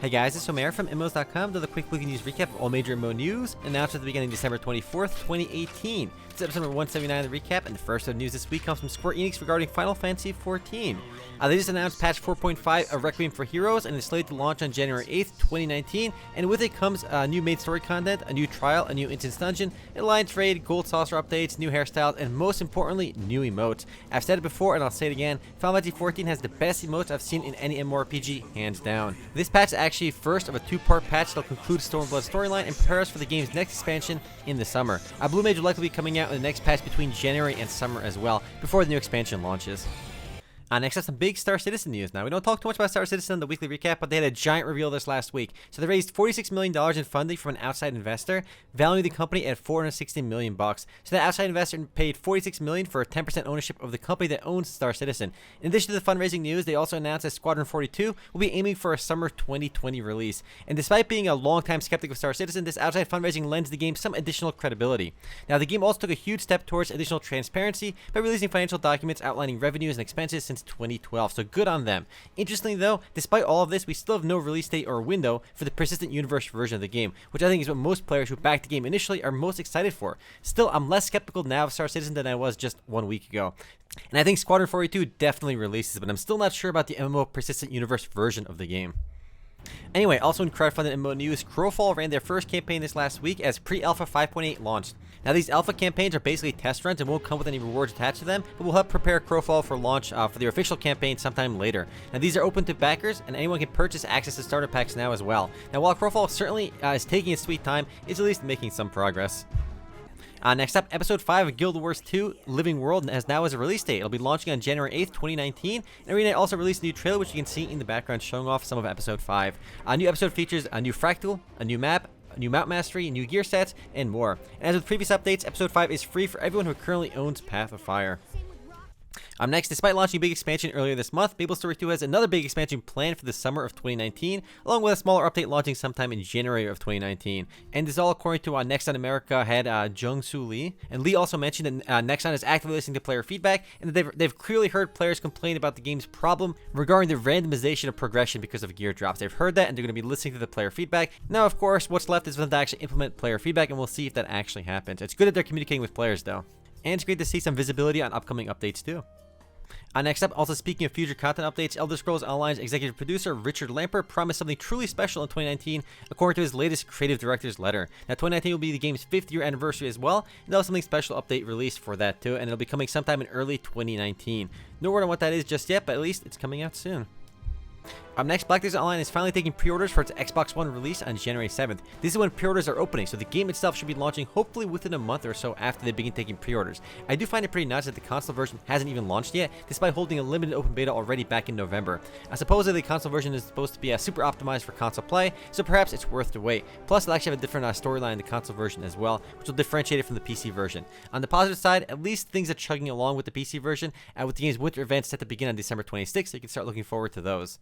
Hey guys, it's Omer from MMOs.com with a quick weekly news recap of all major MMO news announced at the beginning of December 24th, 2018. It's episode number 179 of the recap, and the first of news this week comes from Square Enix regarding Final Fantasy XIV. They just announced patch 4.5 of Requiem for Heroes, and it's slated to launch on January 8th, 2019, and with it comes new main story content, a new trial, a new instance dungeon, alliance raid, gold saucer updates, new hairstyles, and most importantly, new emotes. I've said it before and I'll say it again, Final Fantasy XIV has the best emotes I've seen in any MMORPG, hands down. This patch is actually first of a two-part patch that'll conclude Stormblood storyline and prepare us for the game's next expansion in the summer. Blue Mage will likely be coming out in the next patch between January and summer as well, before the new expansion launches. Next up, some big Star Citizen news. Now, we don't talk too much about Star Citizen in the weekly recap, but they had a giant reveal this last week. So they raised $46 million in funding from an outside investor, valuing the company at $460 million. So that outside investor paid $46 million for 10% ownership of the company that owns Star Citizen. In addition to the fundraising news, they also announced that Squadron 42 will be aiming for a summer 2020 release. And despite being a long-time skeptic of Star Citizen, this outside fundraising lends the game some additional credibility. Now, the game also took a huge step towards additional transparency by releasing financial documents outlining revenues and expenses since 2012, so good on them. Interestingly though, despite all of this, we still have no release date or window for the Persistent Universe version of the game, which I think is what most players who backed the game initially are most excited for. Still, I'm less skeptical now of Star Citizen than I was just 1 week ago. And I think Squadron 42 definitely releases, but I'm still not sure about the MMO Persistent Universe version of the game. Anyway, also in crowdfunded MMO news, Crowfall ran their first campaign this last week as pre-alpha 5.8 launched. Now, these alpha campaigns are basically test runs and won't come with any rewards attached to them, but will help prepare Crowfall for launch for their official campaign sometime later. Now, these are open to backers, and anyone can purchase access to starter packs now as well. Now, while Crowfall certainly is taking its sweet time, it's at least making some progress. Next up, Episode 5 of Guild Wars 2 Living World has now as a release date. It'll be launching on January 8th, 2019. And Arena also released a new trailer, which you can see in the background showing off some of Episode 5. A new episode features a new fractal, a new map, a new mount mastery, new gear sets, and more. And as with previous updates, Episode 5 is free for everyone who currently owns Path of Fire. Next, despite launching a big expansion earlier this month, MapleStory 2 has another big expansion planned for the summer of 2019, along with a smaller update launching sometime in January of 2019. And this is all according to Nexon America head Jung-Soo Lee. And Lee also mentioned that Nexon is actively listening to player feedback, and that they've clearly heard players complain about the game's problem regarding the randomization of progression because of gear drops. They've heard that, and they're going to be listening to the player feedback. Now, of course, what's left is for them to actually implement player feedback, and we'll see if that actually happens. It's good that they're communicating with players, though. And it's great to see some visibility on upcoming updates, too. Next up, also speaking of future content updates, Elder Scrolls Online's executive producer Richard Lampert promised something truly special in 2019, according to his latest creative director's letter. Now, 2019 will be the game's 5th year anniversary as well, and there'll be something special update released for that too, and it'll be coming sometime in early 2019. No word on what that is just yet, but at least it's coming out soon. Next, Black Desert Online is finally taking pre-orders for its Xbox One release on January 7th. This is when pre-orders are opening, so the game itself should be launching hopefully within a month or so after they begin taking pre-orders. I do find it pretty nuts that the console version hasn't even launched yet, despite holding a limited open beta already back in November. Supposedly the console version is supposed to be super optimized for console play, so perhaps it's worth the wait. Plus, it'll actually have a different storyline in the console version as well, which will differentiate it from the PC version. On the positive side, at least things are chugging along with the PC version, with the game's winter events set to begin on December 26th, so you can start looking forward to those.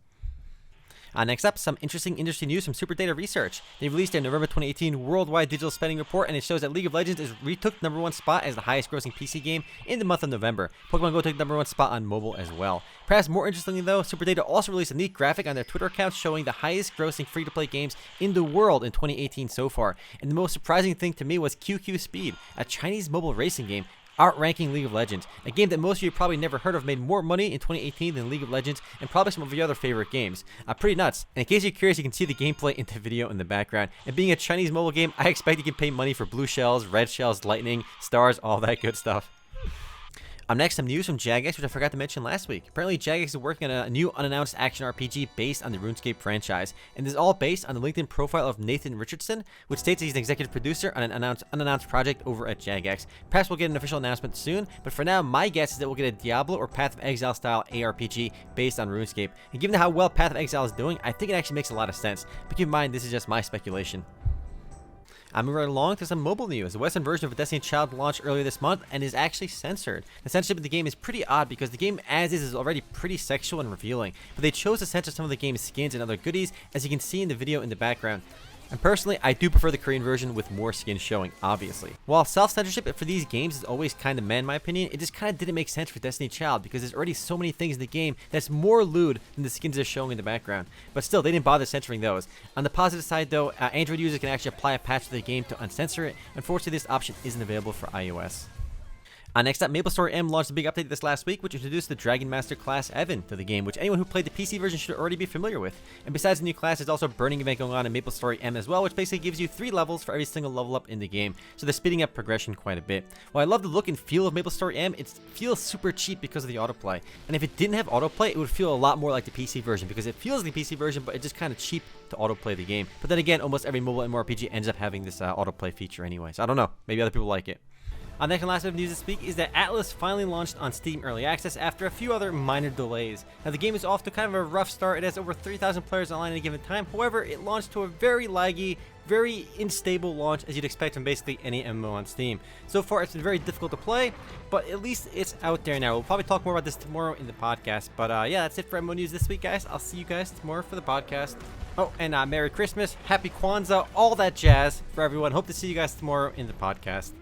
Next up, some interesting industry news from SuperData Research. They released their November 2018 Worldwide Digital Spending Report, and it shows that League of Legends retook the #1 spot as the highest grossing PC game in the month of November. Pokemon Go took the #1 spot on mobile as well. Perhaps more interestingly though, SuperData also released a neat graphic on their Twitter account showing the highest grossing free-to-play games in the world in 2018 so far. And the most surprising thing to me was QQ Speed, a Chinese mobile racing game, outranking League of Legends. A game that most of you probably never heard of made more money in 2018 than League of Legends and probably some of your other favorite games. Pretty nuts. And in case you're curious, you can see the gameplay in the video in the background. And being a Chinese mobile game, I expect you can pay money for blue shells, red shells, lightning, stars, all that good stuff. Next, some news from JAGEX, which I forgot to mention last week. Apparently, JAGEX is working on a new unannounced action RPG based on the RuneScape franchise, and this is all based on the LinkedIn profile of Nathan Richardson, which states that he's an executive producer on an unannounced project over at JAGEX. Perhaps we'll get an official announcement soon, but for now, my guess is that we'll get a Diablo or Path of Exile style ARPG based on RuneScape. And given how well Path of Exile is doing, I think it actually makes a lot of sense. But keep in mind, this is just my speculation. Moving right along to some mobile news. The Western version of Destiny Child launched earlier this month and is actually censored. The censorship of the game is pretty odd because the game as is already pretty sexual and revealing, but they chose to censor some of the game's skins and other goodies, as you can see in the video in the background. And personally, I do prefer the Korean version with more skins showing, obviously. While self-censorship for these games is always kind of meh in my opinion, it just kind of didn't make sense for Destiny Child because there's already so many things in the game that's more lewd than the skins they're showing in the background. But still, they didn't bother censoring those. On the positive side though, Android users can actually apply a patch to the game to uncensor it. Unfortunately, this option isn't available for iOS. Next up, MapleStory M launched a big update this last week, which introduced the Dragon Master class Evan to the game, which anyone who played the PC version should already be familiar with. And besides the new class, there's also a burning event going on in MapleStory M as well, which basically gives you 3 levels for every single level up in the game. So they're speeding up progression quite a bit. While I love the look and feel of MapleStory M, it feels super cheap because of the autoplay. And if it didn't have autoplay, it would feel a lot more like the PC version, because it feels like the PC version, but it's just kind of cheap to autoplay the game. But then again, almost every mobile MMORPG ends up having this autoplay feature anyway. So I don't know, maybe other people like it. Next and last bit of news this week is that Atlas finally launched on Steam Early Access after a few other minor delays. Now the game is off to kind of a rough start. It has over 3,000 players online at a given time. However, it launched to a very laggy, very unstable launch as you'd expect from basically any MMO on Steam. So far it's been very difficult to play, but at least it's out there now. We'll probably talk more about this tomorrow in the podcast. But yeah, that's it for MMO news this week, guys. I'll see you guys tomorrow for the podcast. Oh, and Merry Christmas, Happy Kwanzaa, all that jazz for everyone. Hope to see you guys tomorrow in the podcast.